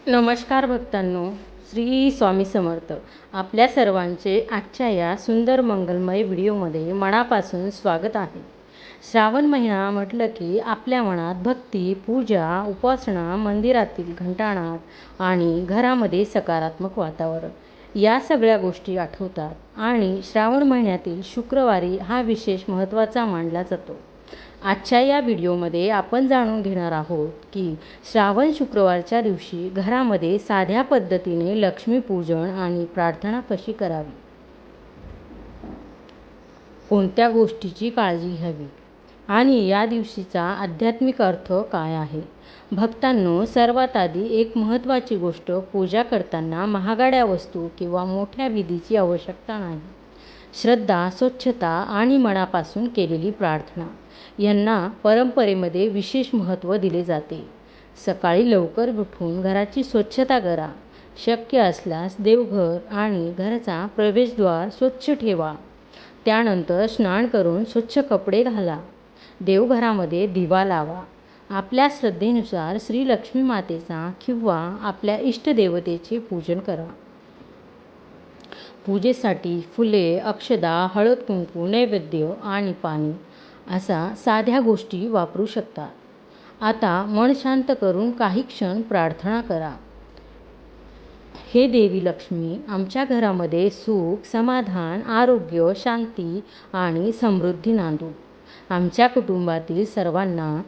नमस्कार भक्तांनो, श्री स्वामी समर्थ. आपल्या सर्वांचे आजच्या या सुंदर मंगलमय व्हिडिओमध्ये मनापासून स्वागत आहे. श्रावण महिना म्हटलं की आपल्या मनात भक्ती, पूजा, उपासना, मंदिरातील घंटानाद आणि घरामध्ये सकारात्मक वातावरण या सगळ्या गोष्टी आठवतात आणि श्रावण महिन्यातील शुक्रवारी हा विशेष महत्त्वाचा मानला जातो. आजच्या या व्हिडिओमध्ये आपण जाणून घेणार आहोत की श्रावण शुक्रवारच्या दिवशी घरामध्ये साध्या पद्धतीने लक्ष्मीपूजन आणि प्रार्थना कशी करावी, कोणत्या गोष्टीची काळजी घ्यावी आणि या दिवशीचा आध्यात्मिक अर्थ काय आहे. भक्तांनो, सर्वात आधी एक महत्त्वाची गोष्ट, पूजा करताना महागड्या वस्तू किंवा मोठ्या विधीची आवश्यकता नाही. श्रद्धा, स्वच्छता आणि मनापासून केलेली प्रार्थना यांना परंपरेमध्ये विशेष महत्त्व दिले जाते. सकाळी लवकर उठून घराची स्वच्छता करा. शक्य असल्यास देवघर आणि घराचा प्रवेशद्वार स्वच्छ ठेवा. त्यानंतर स्नान करून स्वच्छ कपडे घाला. देवघरामध्ये दिवा लावा. आपल्या श्रद्धेनुसार श्री लक्ष्मी मातेचा किंवा आपल्या इष्टदेवतेचे पूजन करा. पूजेसाठी फुले, अक्षदा, हळद, कुंकू, नैवेद्य आणि पाणी अशा साध्या गोष्टी वापरू शकतात. आता मन शांत करून काही क्षण प्रार्थना करा. हे देवी लक्ष्मी, आमच्या घरामध्ये सुख, समाधान, आरोग्य, शांती आणि समृद्धी नांदू. आमच्या कुटुंबातील सर्वांना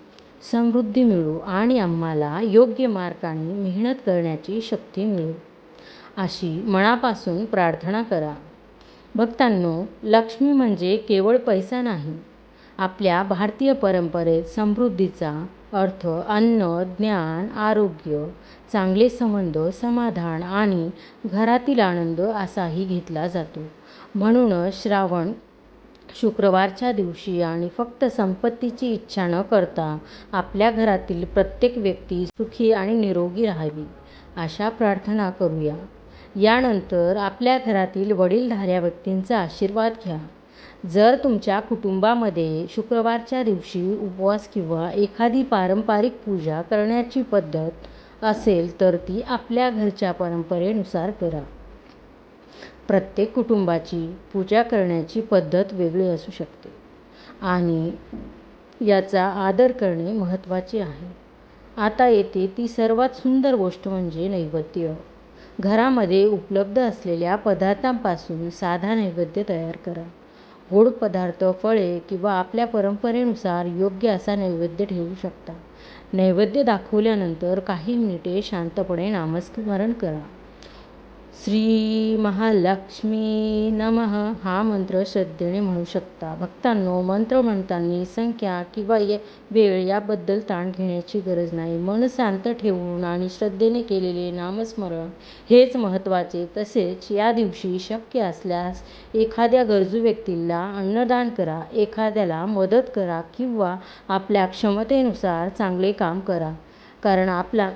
समृद्धी मिळो आणि आम्हाला योग्य मार्गाने मेहनत करण्याची शक्ती मिळो, अशी मनापासून प्रार्थना करा. भक्तांनो, लक्ष्मी म्हणजे केवळ पैसा नाही. आपल्या भारतीय परंपरेत समृद्धीचा अर्थ अन्न, ज्ञान, आरोग्य, चांगले संबंध, समाधान आणि घरातील आनंद असाही घेतला जातो. म्हणूनच श्रावण शुक्रवारच्या दिवशी आणि फक्त संपत्तीची इच्छा न करता आपल्या घरातील प्रत्येक व्यक्ती सुखी आणि निरोगी राहावी, अशा प्रार्थना करूया. यानंतर आपल्या घरातील वडीलधाऱ्या व्यक्तींचा आशीर्वाद घ्या. जर तुमच्या कुटुंबामध्ये शुक्रवारच्या दिवशी उपवास किंवा एखादी पारंपरिक पूजा करण्याची पद्धत असेल तर ती आपल्या घरच्या परंपरेनुसार करा. प्रत्येक कुटुंबाची पूजा करण्याची पद्धत वेगळी असू शकते आणि याचा आदर करणे महत्त्वाचे आहे. आता येते ती सर्वात सुंदर गोष्ट म्हणजे नैवेद्य. घरामध्ये उपलब्ध असलेल्या पदार्थांपासून साधा नैवेद्य तयार करा. गोड पदार्थ, फळे किंवा आपल्या परंपरेनुसार योग्य असा नैवेद्य ठेवू शकता. नैवेद्य दाखवल्यानंतर काही मिनिटे शांतपणे नामस्मरण करा. श्री महालक्ष्मी नमः हा मंत्र श्रद्धेने म्हणू शकता. भक्तांनो, मंत्र म्हणताना संख्या किंवा वेळ याबद्दल ताण घेण्याची गरज नाही. मन शांत ठेवून आणि श्रद्धेने केलेले नामस्मरण हेच महत्त्वाचे. तसेच या दिवशी शक्य असल्यास एखाद्या गरजू व्यक्तीला अन्नदान करा, एखाद्याला मदत करा किंवा आपल्या क्षमतेनुसार चांगले काम करा. कारण आपला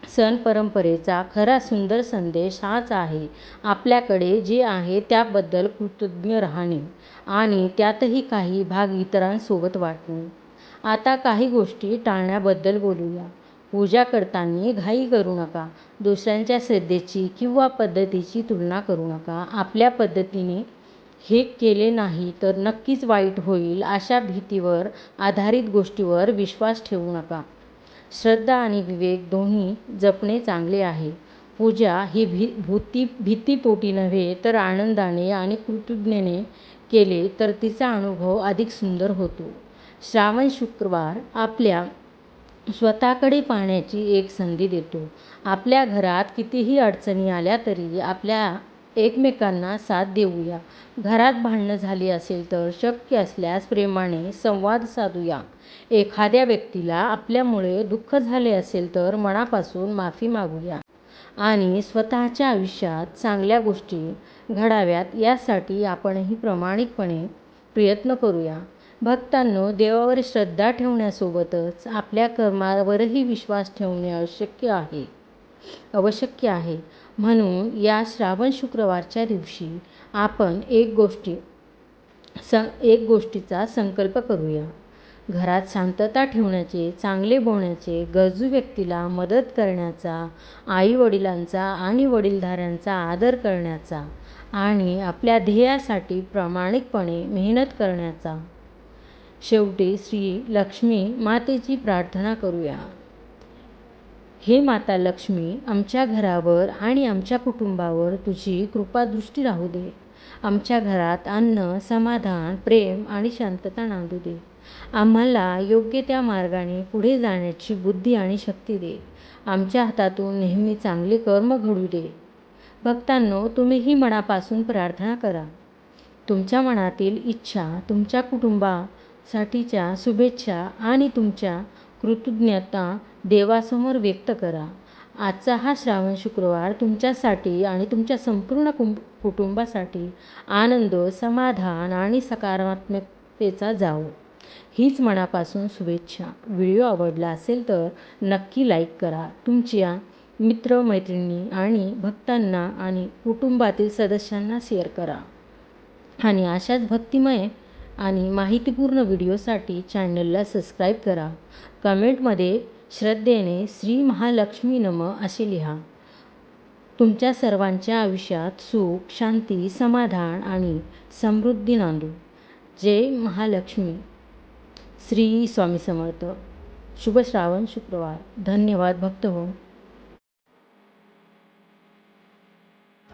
सण परंपरेचा खरा सुंदर संदेश हाच आहे. आपल्याकडे जे आहे त्याबद्दल कृतज्ञ राहणे आणि त्यातही काही भाग इतरांसोबत वाटणे. आता काही गोष्टी टाळण्याबद्दल बोलूया. पूजा करताना घाई करू नका. दुसऱ्यांच्या श्रद्धेची किंवा पद्धतीची तुलना करू नका. आपल्या पद्धतीने हे केले नाही तर नक्कीच वाईट होईल अशा भीतीवर आधारित गोष्टीवर विश्वास ठेवू नका. श्रद्धा आणि विवेक दोन्ही जपणे चांगले आहे. पूजा ही भीतीपोटी नव्हे तर आनंदाने आणि कृतज्ञतेने केले तर तिचा अनुभव अधिक सुंदर होतो. श्रावण शुक्रवार आपल्या स्वतःकडे पाहण्याची एक संधी देतो. आपल्या घरात कितीही अडचणी आल्या तरी आपल्या एकमेकांना साथ देऊया. घरात भांडणं झाली असेल तर शक्य असल्यास प्रेमाने संवाद साधूया. एखाद्या व्यक्तीला आपल्यामुळे दुःख झाले असेल तर मनापासून माफी मागूया आणि स्वतःच्या आयुष्यात चांगल्या गोष्टी घडाव्यात यासाठी आपणही प्रामाणिकपणे प्रयत्न करूया. भक्तांनो, देवावर श्रद्धा ठेवण्यासोबतच आपल्या कर्मावरही विश्वास ठेवणे आवश्यक आहे. म्हणून या श्रावण शुक्रवारच्या दिवशी आपण एक गोष्टीचा संकल्प करूया. घरात शांतता ठेवण्याचे, चांगले बोलण्याचे, गरजू व्यक्तीला मदत करण्याचा, आईवडिलांचा आणि वडीलधाऱ्यांचा आदर करण्याचा आणि आपल्या ध्येयासाठी प्रामाणिकपणे मेहनत करण्याचा. शेवटी श्री लक्ष्मी मातेची प्रार्थना करूया. हे माता लक्ष्मी, आमच्या घरावर आणि आमच्या कुटुंबावर तुझी कृपादृष्टी राहू दे. आमच्या घरात अन्न, समाधान, प्रेम आणि शांतता नांदू दे. आम्हाला योग्य त्या मार्गाने पुढे जाण्याची बुद्धी आणि शक्ती दे. आमच्या हातातून नेहमी चांगले कर्म घडू दे. भक्तांनो, तुम्हीही मनापासून प्रार्थना करा. तुमच्या मनातील इच्छा, तुमच्या कुटुंबासाठीच्या शुभेच्छा आणि तुमच्या कृतज्ञता देवासमोर व्यक्त करा. आजचा हा श्रावण शुक्रवार तुमच्यासाठी आणि तुमच्या संपूर्ण कुटुंबासाठी आनंद, समाधान आणि सकारात्मकतेचा जावो. हीच मनापासून शुभेच्छा. व्हिडिओ आवडला असेल तर नक्की लाईक करा. तुमच्या मित्र-मैत्रिणी आणि भक्तांना आणि कुटुंबातील सदस्यांना शेअर करा. आणि अशाच भक्तिमय आणि माहितीपूर्ण व्हिडिओसाठी चॅनलला सबस्क्राईब करा. कमेंटमध्ये श्रद्धेने श्री महालक्ष्मी नमः असे लिहा. तुमच्या सर्वांच्या आयुष्यात सुख, शांती, समाधान आणि समृद्धी नांदो. जय महालक्ष्मी. श्री स्वामी समर्थ. शुभ श्रावण शुक्रवार. धन्यवाद भक्तहो.